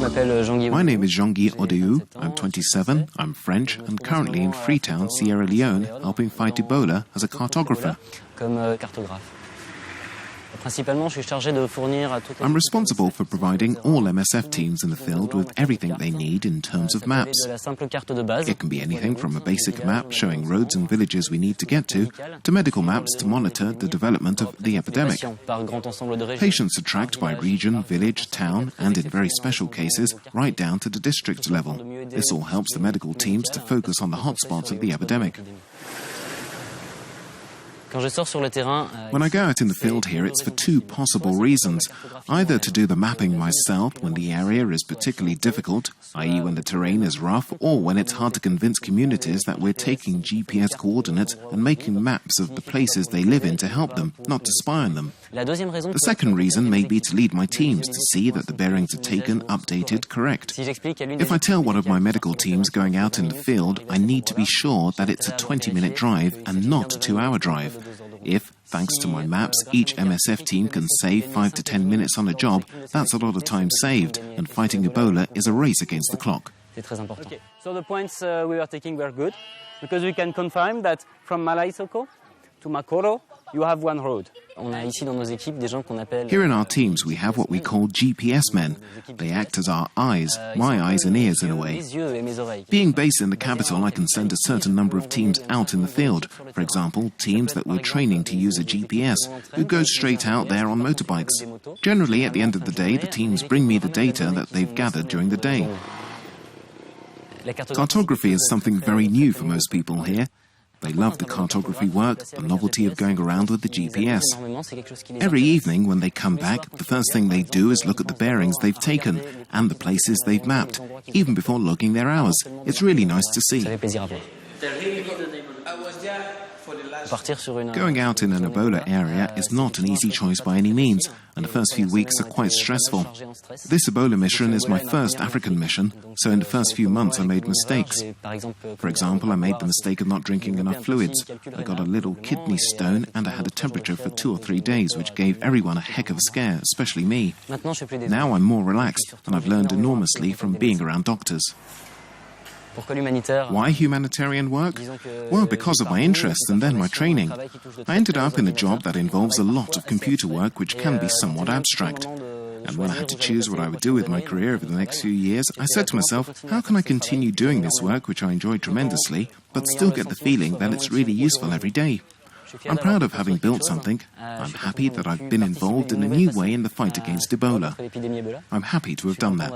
My name is Jean-Guy Odeu. I'm 27, I'm French, and currently in Freetown, Sierra Leone, helping fight Ebola as a cartographer. I'm responsible for providing all MSF teams in the field with everything they need in terms of maps. It can be anything from a basic map showing roads and villages we need to get to medical maps to monitor the development of the epidemic. Patients are tracked by region, village, town, and in very special cases, right down to the district level. This all helps the medical teams to focus on the hotspots of the epidemic. When I go out in the field here, it's for two possible reasons. Either to do the mapping myself when the area is particularly difficult, i.e. when the terrain is rough, or when it's hard to convince communities that we're taking GPS coordinates and making maps of the places they live in to help them, not to spy on them. The second reason may be to lead my teams to see that the bearings are taken, updated, correct. If I tell one of my medical teams going out in the field, I need to be sure that it's a 20-minute drive and not a 2-hour drive. If, thanks to my maps, each MSF team can save 5 to 10 minutes on a job, that's a lot of time saved, and fighting Ebola is a race against the clock. Okay. So the points we were taking were good, because we can confirm that from Malaisoko to Makoro, you have one road. Here in our teams, we have what we call GPS men. They act as our eyes, my eyes and ears in a way. Being based in the capital, I can send a certain number of teams out in the field. For example, teams that we're training to use a GPS, who go straight out there on motorbikes. Generally, at the end of the day, the teams bring me the data that they've gathered during the day. Cartography is something very new for most people here. They love the cartography work, the novelty of going around with the GPS. Every evening when they come back, the first thing they do is look at the bearings they've taken and the places they've mapped, even before logging their hours. It's really nice to see. Going out in an Ebola area is not an easy choice by any means, and the first few weeks are quite stressful. This Ebola mission is my first African mission, so in the first few months I made mistakes. For example, I made the mistake of not drinking enough fluids. I got a little kidney stone and I had a temperature for 2 or 3 days, which gave everyone a heck of a scare, especially me. Now I'm more relaxed, and I've learned enormously from being around doctors. Why humanitarian work? Well, because of my interest and then my training. I ended up in a job that involves a lot of computer work, which can be somewhat abstract. And when I had to choose what I would do with my career over the next few years, I said to myself, how can I continue doing this work, which I enjoy tremendously, but still get the feeling that it's really useful every day? I'm proud of having built something. I'm happy that I've been involved in a new way in the fight against Ebola. I'm happy to have done that.